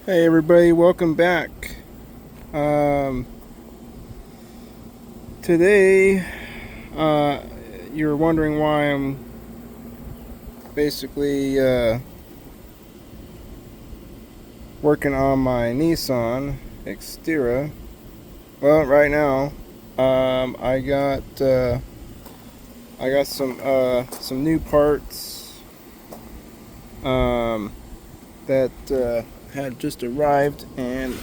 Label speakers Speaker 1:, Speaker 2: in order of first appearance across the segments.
Speaker 1: Hey everybody, welcome back. Um, Today, uh, you're wondering why I'm basically working on my Nissan Xterra. Well, right now, I got some new parts um, that had just arrived, and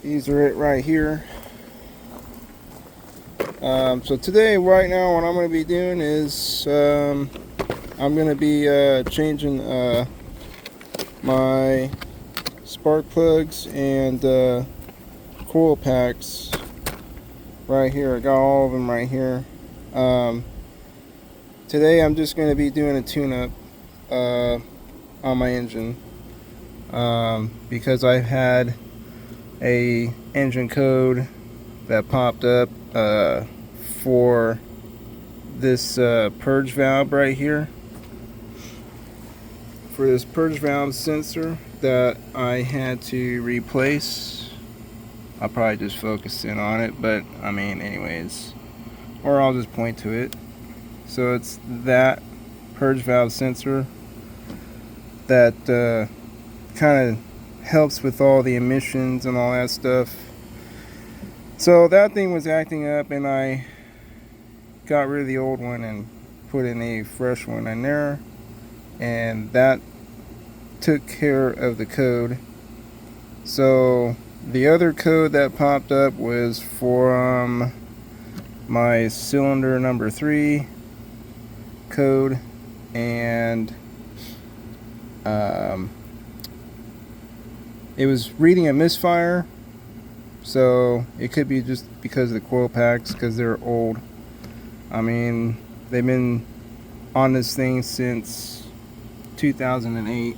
Speaker 1: these are it right here. So today, right now, what I'm going to be doing is I'm going to be changing my spark plugs and coil packs right here. I got all of them right here. Um, Today, I'm just going to be doing a tune-up on my engine because I had a engine code that popped up for this purge valve right here, for this purge valve sensor that I had to replace. I'll probably just focus in on it, but I mean anyways, or I'll just point to it. So it's that purge valve sensor that kind of helps with all the emissions and all that stuff. So that thing was acting up, and I got rid of the old one and put in a fresh one in there, and that took care of the code. So the other code that popped up was from my cylinder number 3 code, and it was reading a misfire, so it could be just because of the coil packs, because they're old. I mean, they've been on this thing since 2008.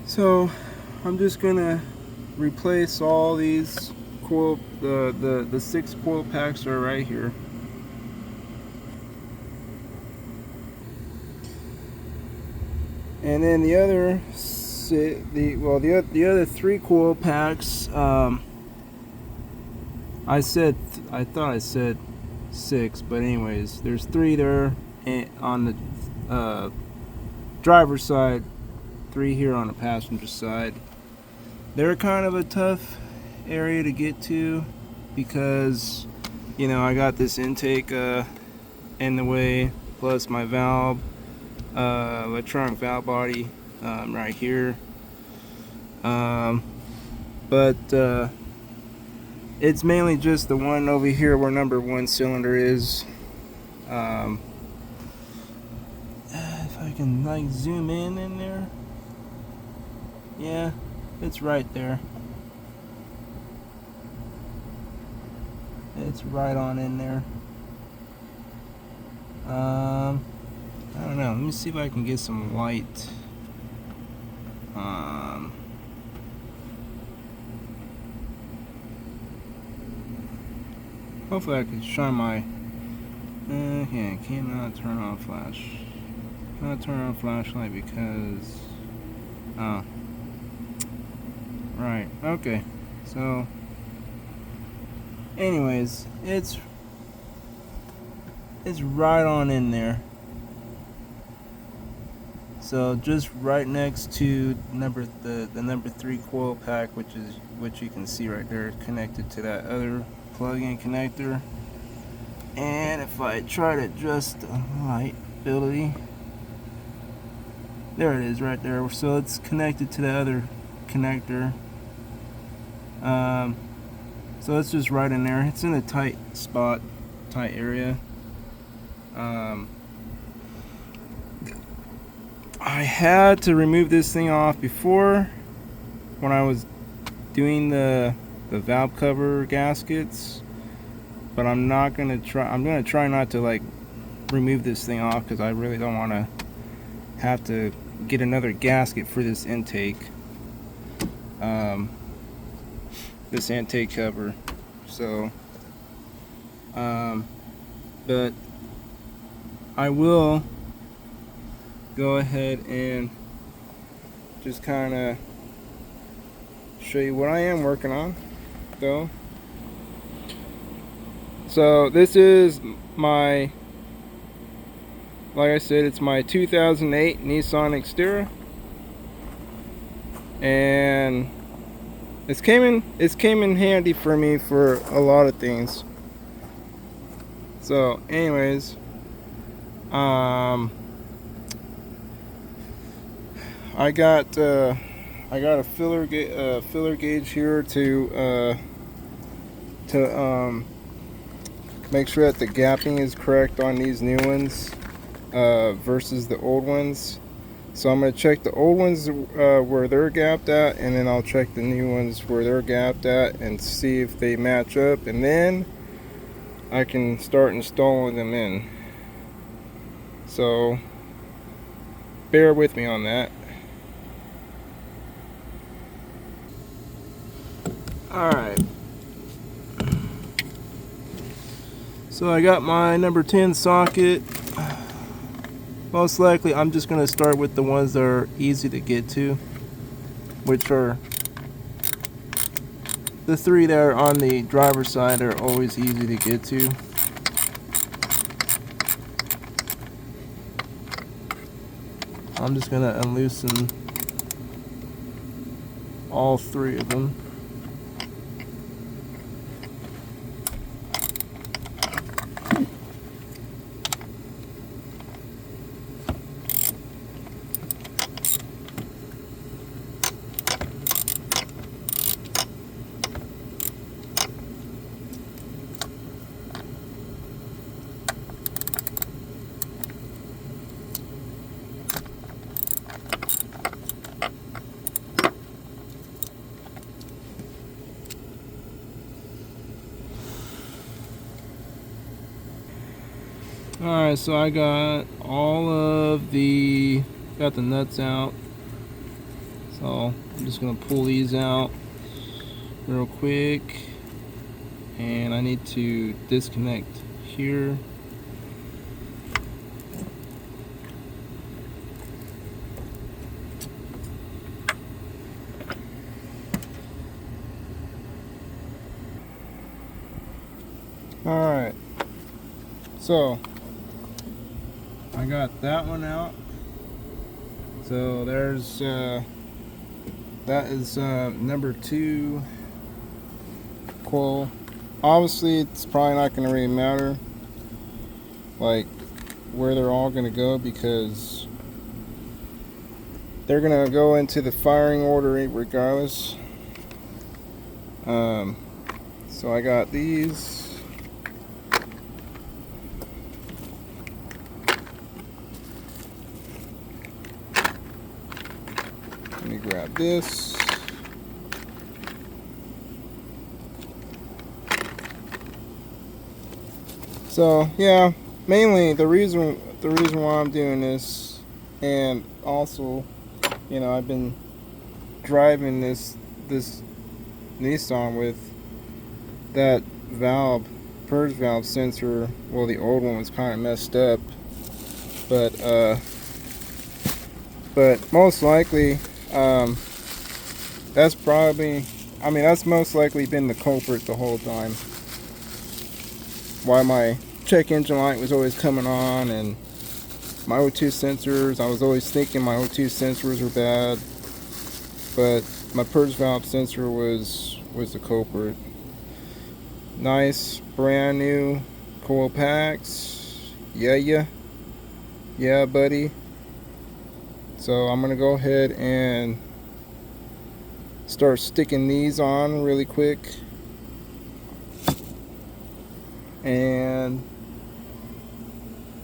Speaker 1: So I'm just gonna replace all these coil, the 6 coil packs are right here. And then the other the other 3 coil packs, I thought I said 6, but anyways, there's 3 there on the driver's side, 3 here on the passenger side. They're kind of a tough area to get to because, you know, I got this intake in the way, plus my valve, electronic valve body right here. But it's mainly just the one over here where number 1 cylinder is. If I can like zoom in there, yeah, it's right there. It's right on in there. I don't know. Let me see if I can get some light. Hopefully I can shine my. Yeah, cannot turn on flash. Cannot turn on flashlight because. Oh. Right. Okay. So. Anyways, it's right on in there. So just right next to the number 3 coil pack, which you can see right there, connected to that other plug-in connector. And if I try to adjust the light ability, there it is right there. So it's connected to the other connector. So it's just right in there. It's in a tight spot, tight area. I had to remove this thing off before when I was doing the valve cover gaskets, but I'm gonna try not to like remove this thing off because I really don't want to have to get another gasket for this intake, this intake cover. So but I will go ahead and just kind of show you what I am working on, though. So this is my, like I said, it's my 2008 Nissan Xterra, and it's came in handy for me for a lot of things. So, anyways, I got a filler gauge here to make sure that the gapping is correct on these new ones versus the old ones. So I'm going to check the old ones where they're gapped at, and then I'll check the new ones where they're gapped at and see if they match up, and then I can start installing them in. So bear with me on that. Alright, so I got my number 10 socket. Most likely I'm just going to start with the ones that are easy to get to, which are the three that are on the driver's side are always easy to get to. I'm just going to unloosen all three of them. Alright, so I got got the nuts out. So I'm just gonna pull these out real quick, and I need to disconnect here. Alright, so I got that one out. So there's that is number 2 coil. Obviously it's probably not going to really matter like where they're all going to go, because they're going to go into the firing order regardless. So I got these. Let me grab this. So yeah, mainly the reason why I'm doing this, and also, you know, I've been driving this Nissan with that purge valve sensor. Well, the old one was kind of messed up, but most likely that's most likely been the culprit the whole time. Why my check engine light was always coming on, and my O2 sensors, I was always thinking my O2 sensors were bad, but my purge valve sensor was the culprit. Nice brand new coil packs. Yeah buddy. So I'm gonna go ahead and start sticking these on really quick, and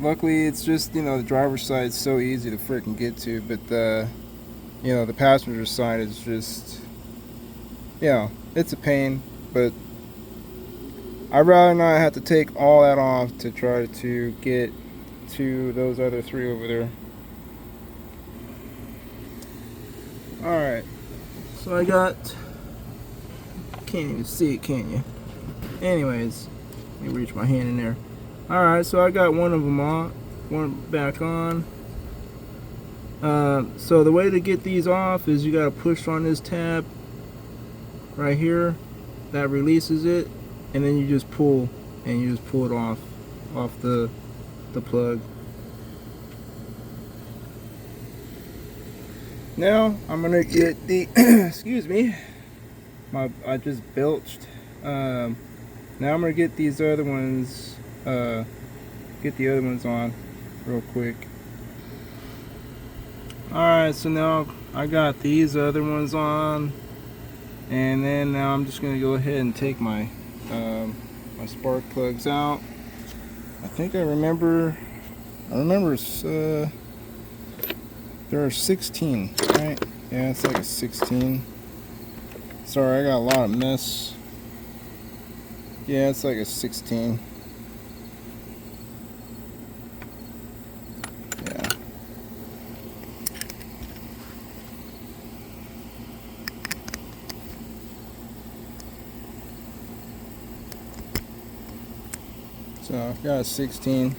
Speaker 1: luckily it's just, you know, the driver's side is so easy to freaking get to, but the passenger side is just, you know, it's a pain. But I'd rather not have to take all that off to try to get to those other three over there. Alright, so I got, can't even see it, can you? Anyways, let me reach my hand in there. Alright, so I got one of them on, one back on. So the way to get these off is you gotta push on this tab right here that releases it, and then you just pull it off the plug. Now I'm gonna get the excuse me, I just belched. Now I'm gonna get these other ones, get the other ones on real quick. Alright, so now I got these other ones on, and then now I'm just gonna go ahead and take my my spark plugs out. I think I remember there are 16, right? Yeah, it's like a 16. Sorry, I got a lot of mess. Yeah, it's like a 16. Yeah. So I've got a 16.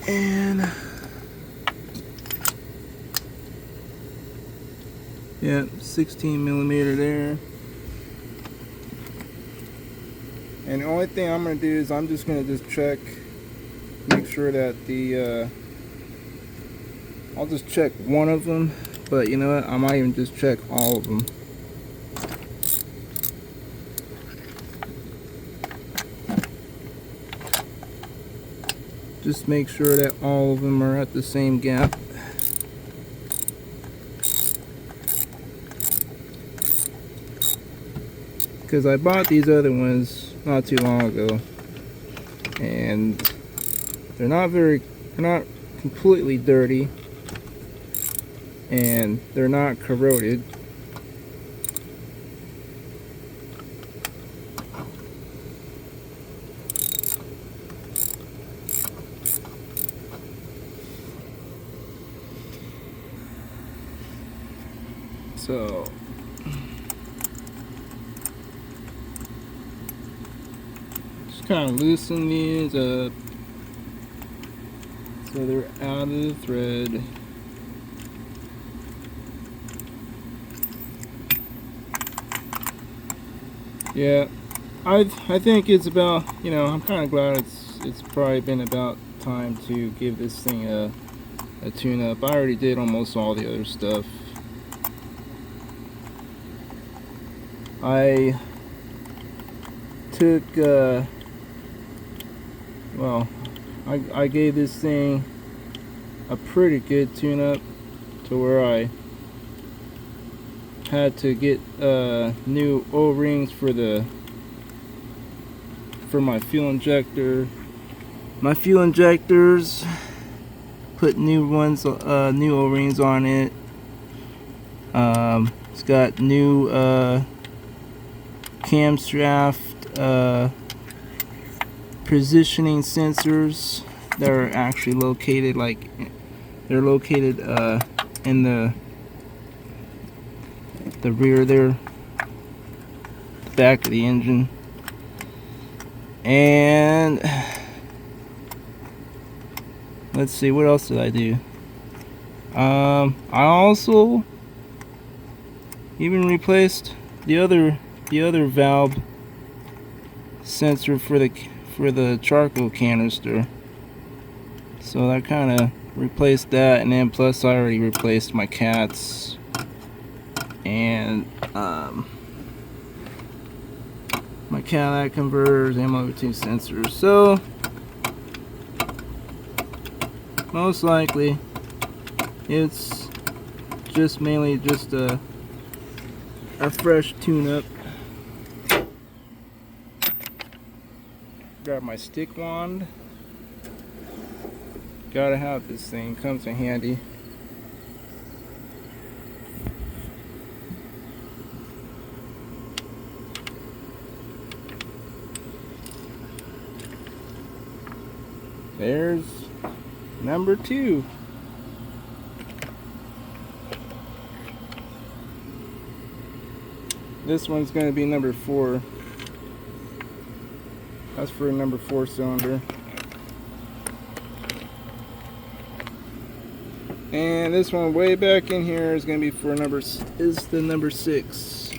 Speaker 1: And yeah, 16 millimeter there. And the only thing I'm going to do is I'm just going to check, make sure that the, I'll just check one of them, but you know what, I might even just check all of them. Just make sure that all of them are at the same gap. Because I bought these other ones not too long ago, and they're not completely dirty, and they're not corroded. So just kind of loosen these up so they're out of the thread. Yeah, I think it's about, you know, I'm kind of glad it's probably been about time to give this thing a tune-up. I already did almost all the other stuff. I took, well, I gave this thing a pretty good tune-up to where I had to get new O-rings for my fuel injector. My fuel injectors, put new ones, new O-rings on it. It's got new cam shaft positioning sensors that are actually located, like they're located in the rear there, back of the engine. And let's see, what else did I do? I also even replaced the other valve sensor for the charcoal canister. So that kind of replaced that, and then plus I already replaced my cats and my catalytic converters and my O2 sensors. So most likely it's just mainly just a fresh tune-up. Grab my stick wand. Gotta have this thing, comes in handy. There's number 2. This one's going to be number 4. That's for a number 4 cylinder. And this one way back in here is gonna be for the number 6.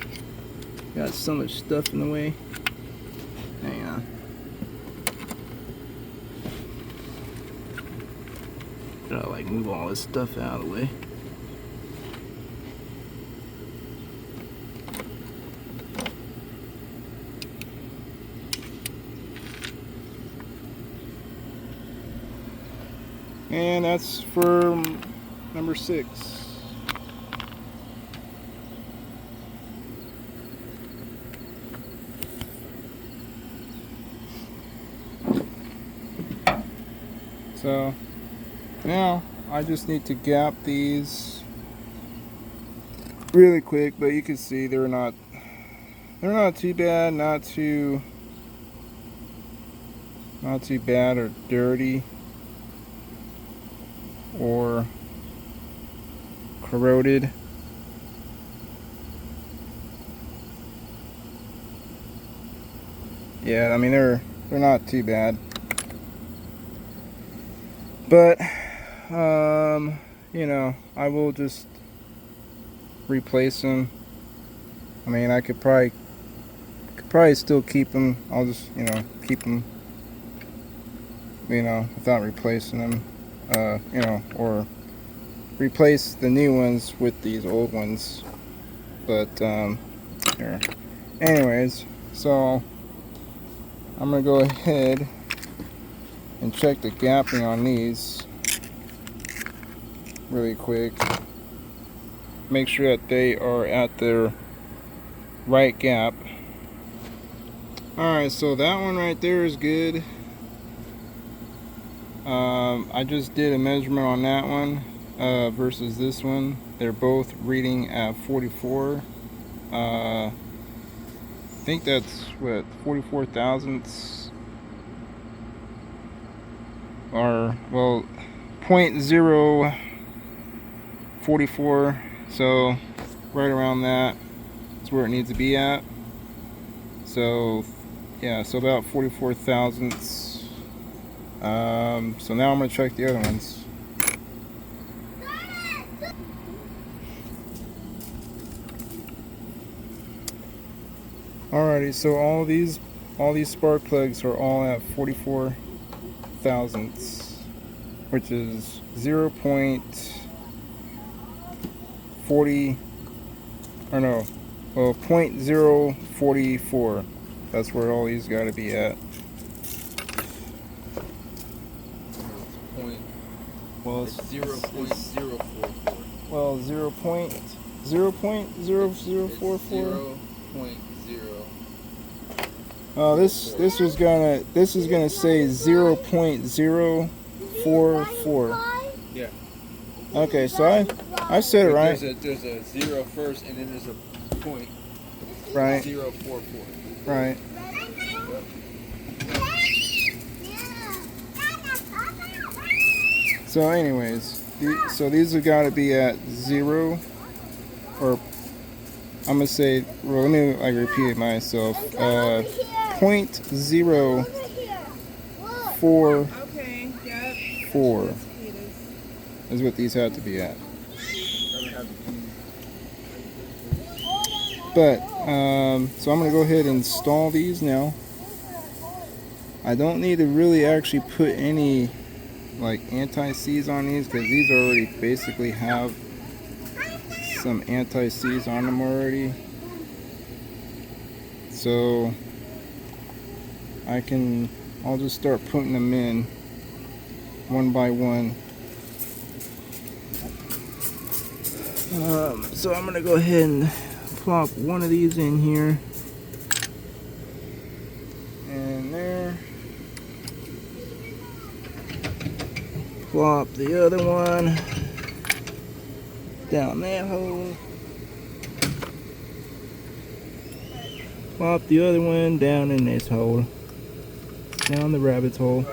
Speaker 1: Got so much stuff in the way. Hang on. Gotta like move all this stuff out of the way. And that's for number 6. So now I just need to gap these really quick, but you can see they're not too bad, not too bad or dirty or corroded. Yeah, I mean they're not too bad. But you know, I will just replace them. I mean, I could probably still keep them. I'll just, you know, keep them, you know, without replacing them. You know, or replace the new ones with these old ones. But here. Anyways, so I'm gonna go ahead and check the gapping on these really quick. Make sure that they are at their right gap. Alright, so that one right there is good. I just did a measurement on that one versus this one. They're both reading at 44. I think that's what, 44 thousandths, or well, 0.044. So right around that is where it needs to be at. So yeah, so about 44 thousandths. So now I'm gonna check the other ones. Alrighty, so all these spark plugs are all at 44 thousandths, which is 0.40, or no, well, 0.044. That's where all these got to be at. Well, it's
Speaker 2: 0.044.
Speaker 1: Well, 0.00044.
Speaker 2: 0.0.
Speaker 1: Oh, this is gonna say 0.044.
Speaker 2: Yeah.
Speaker 1: Okay, so I said it right.
Speaker 2: There's a 0 first, and then there's a point.
Speaker 1: Right.
Speaker 2: 0.044.
Speaker 1: Right. So anyways, so these have got to be at 0, or I'm gonna say, well, let me like repeat myself. 0.044 is what these have to be at. But so I'm gonna go ahead and install these now. I don't need to really actually put any like anti-seize on these, because these already basically have some anti-seize on them already. So I'll just start putting them in one by one. So I'm gonna go ahead and plop one of these in here, and there. Plop the other one down that hole. Plop the other one down in this hole. Down the rabbit's hole.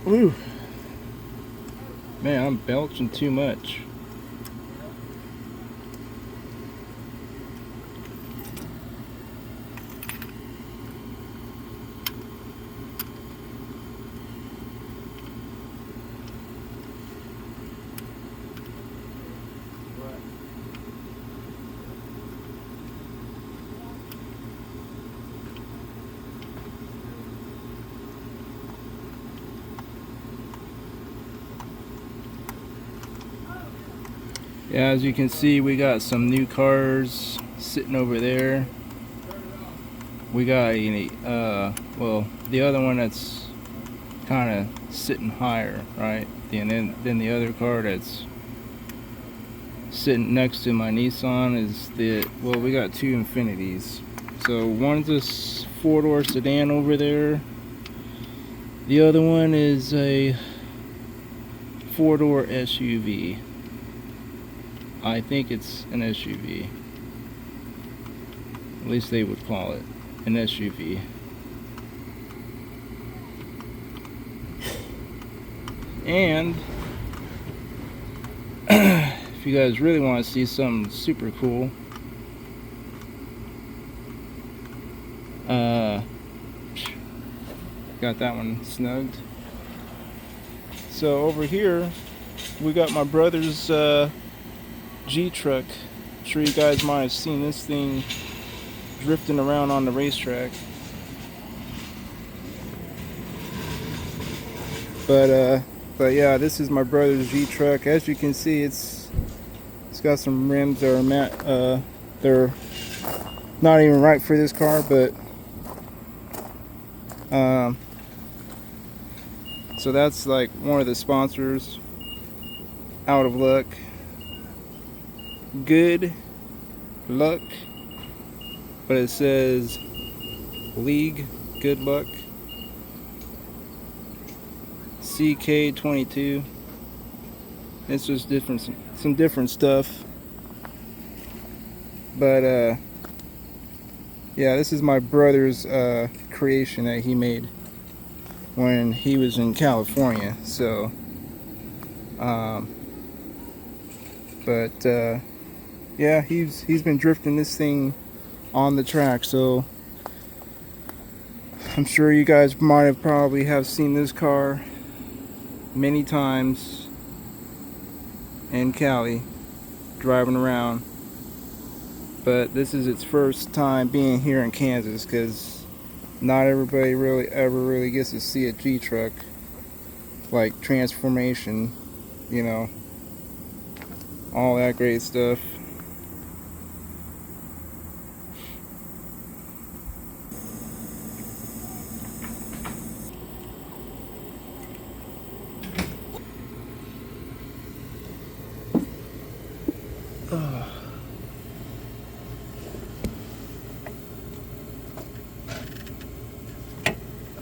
Speaker 1: Woo. Man, I'm belching too much. Yeah, as you can see, we got some new cars sitting over there. We got well, the other one that's kind of sitting higher, right? And then the other car that's sitting next to my Nissan is well, we got two Infinities. So one's this 4-door sedan over there. The other one is a 4-door SUV. I think it's an SUV. At least they would call it an SUV. And if you guys really want to see something super cool, got that one snugged. So over here, we got my brother's G-Truck. I'm sure you guys might have seen this thing drifting around on the racetrack. But yeah, this is my brother's G-Truck. As you can see, it's got some rims that are they're not even right for this car, but so that's like one of the sponsors. Out of luck. Good luck. But it says League Good Luck. CK22. It's just different, some different stuff. But yeah, this is my brother's creation that he made when he was in California. So yeah, he's been drifting this thing on the track, so I'm sure you guys might have probably have seen this car many times in Cali driving around, but this is its first time being here in Kansas, because not everybody really gets to see a G-Truck, like transformation, you know, all that great stuff.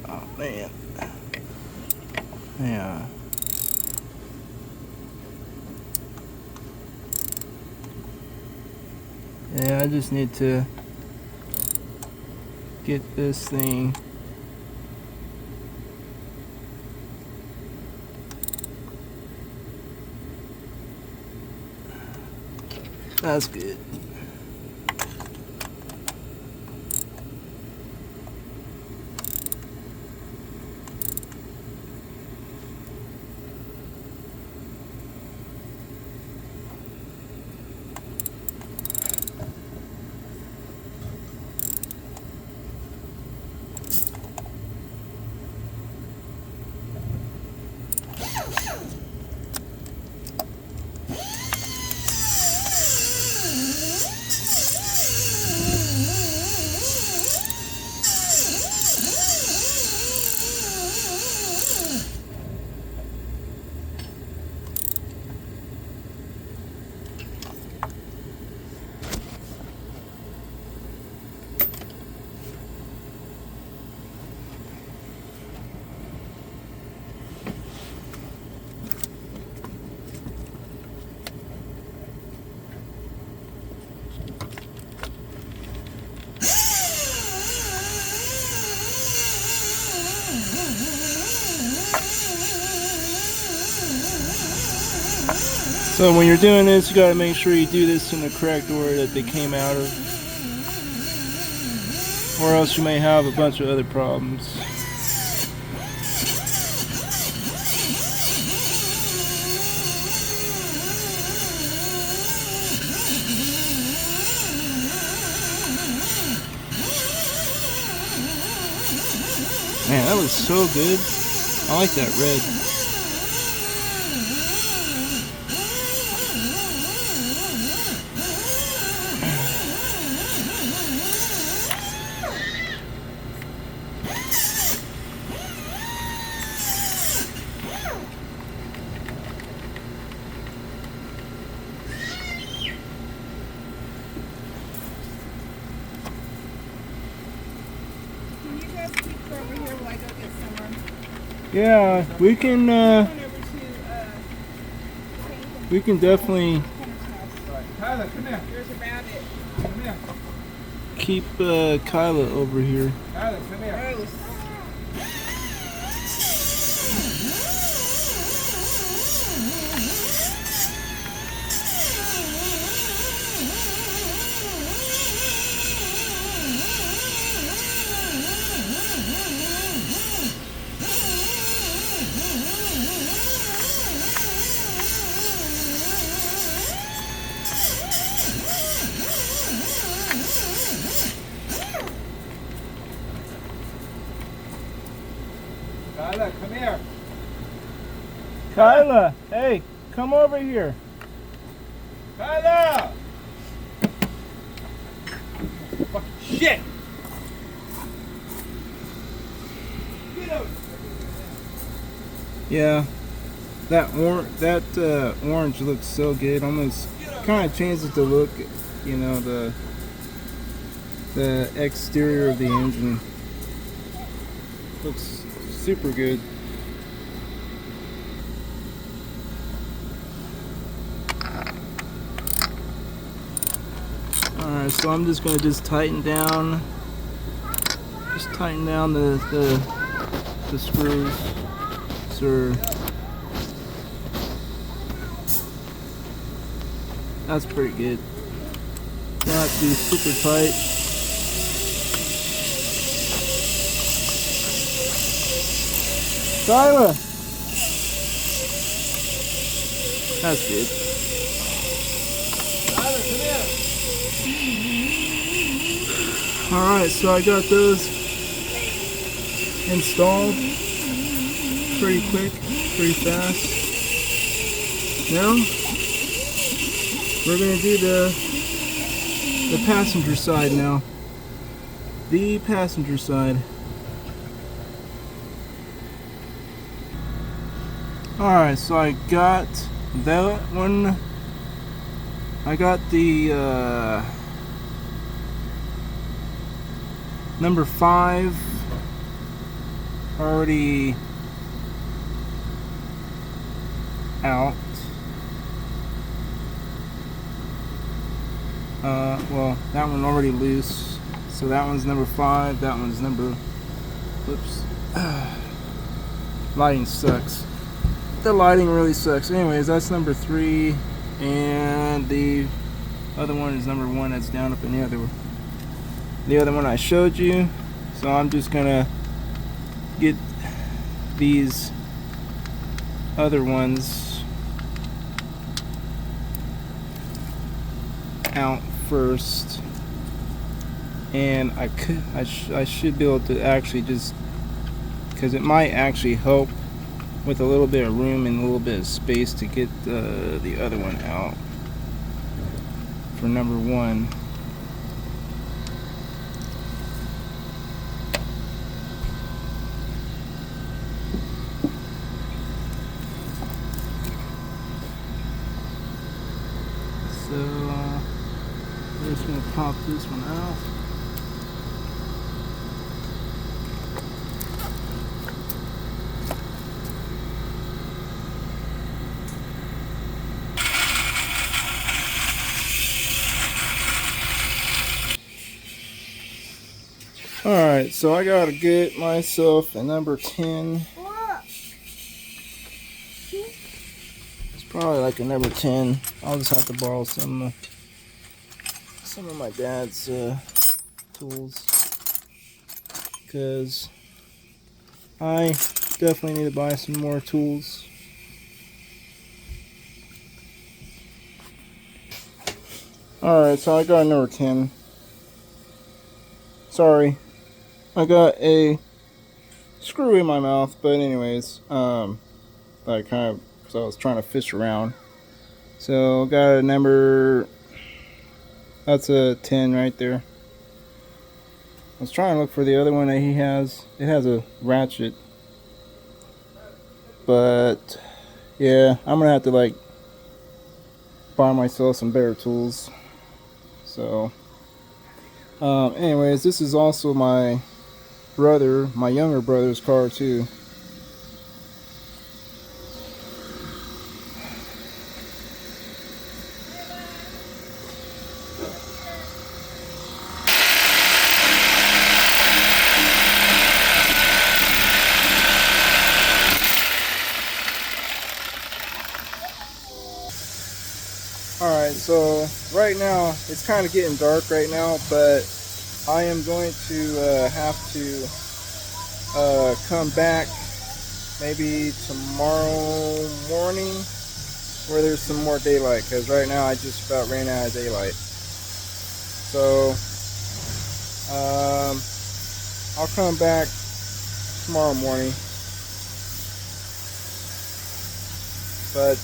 Speaker 1: Oh man. Yeah. Yeah, I just need to get this thing that's good. So when you're doing this, you gotta make sure you do this in the correct order that they came out of, or else you may have a bunch of other problems. Man, that was so good. I like that red.
Speaker 3: Can you guys keep her over here while I go get someone?
Speaker 1: Yeah, we can
Speaker 3: Going over to
Speaker 1: we can definitely
Speaker 3: Kenner's house.
Speaker 2: Tyler, come here.
Speaker 3: There's a rabbit.
Speaker 2: Come here.
Speaker 1: keep Kyla over here.
Speaker 2: Tyler, come here.
Speaker 3: Gross.
Speaker 2: Tyler, come here.
Speaker 1: Kyla, hey, come over here.
Speaker 2: Tyler! Fucking shit! Get out!
Speaker 1: Yeah, that orange looks so good. Almost kind of changes the look, you know, the exterior of the engine. Looks super good. Alright, so I'm just gonna tighten down the screws. So that's pretty good. Don't have to be super tight. Tyler! That's good.
Speaker 2: Tyler, come here!
Speaker 1: Alright, so I got those installed pretty quick, pretty fast. Now we're gonna do the passenger side now. The passenger side. Alright, so I got that one. I got the number 5 already out. Well, that one already loose. So that one's number 5. That one's number. Whoops. Lighting sucks. The lighting really sucks. Anyways, that's number 3, and the other one is number 1. That's down up in the other one I showed you. So I'm just gonna get these other ones out first, and I should be able to actually just, because it might actually help with a little bit of room and a little bit of space to get the other one out for number 1. So we're just gonna pop this one out. Alright, so I gotta get myself a number 10. It's Probably like a number 10. I'll just have to borrow some of my dad's tools, because I definitely need to buy some more tools. Alright, so I got a number 10. Sorry, I got a screw in my mouth, but anyways, like kind of, because I was trying to fish around. So got a number, that's a 10 right there. I was trying to look for the other one that he has. It has a ratchet, but yeah, I'm gonna have to like buy myself some better tools. So anyways, this is also my younger brother's car too. Alright, so right now it's kind of getting dark right now, but I am going to have to come back maybe tomorrow morning where there's some more daylight, because right now I just about ran out of daylight. So I'll come back tomorrow morning, but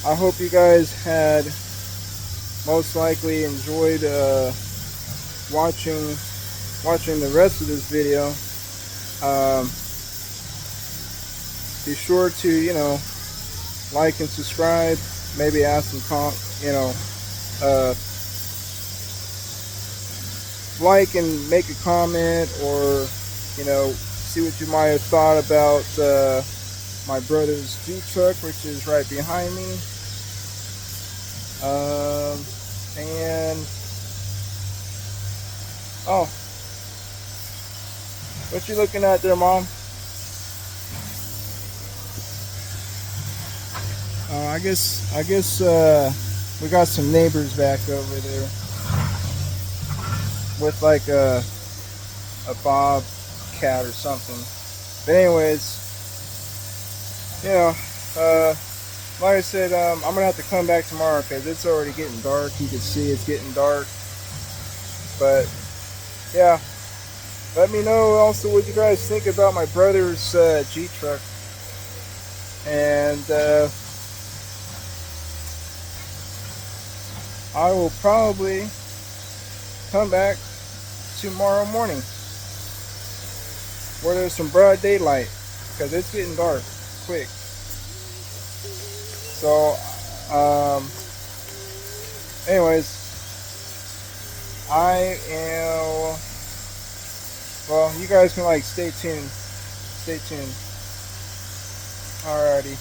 Speaker 1: I hope you guys had most likely enjoyed watching the rest of this video. Be sure to, you know, like and subscribe. Maybe ask some like and make a comment, or you know, see what you might have thought about my brother's Jeep truck, which is right behind me. And oh, what you looking at there, Mom? I guess we got some neighbors back over there with like a bobcat or something. But anyways, you know, like I said, I'm gonna have to come back tomorrow because it's already getting dark. You can see it's getting dark. But yeah, let me know also what you guys think about my brother's Jeep truck. And I will probably come back tomorrow morning where there's some broad daylight, because it's getting dark quick. So anyways, well, you guys can like stay tuned. Alrighty.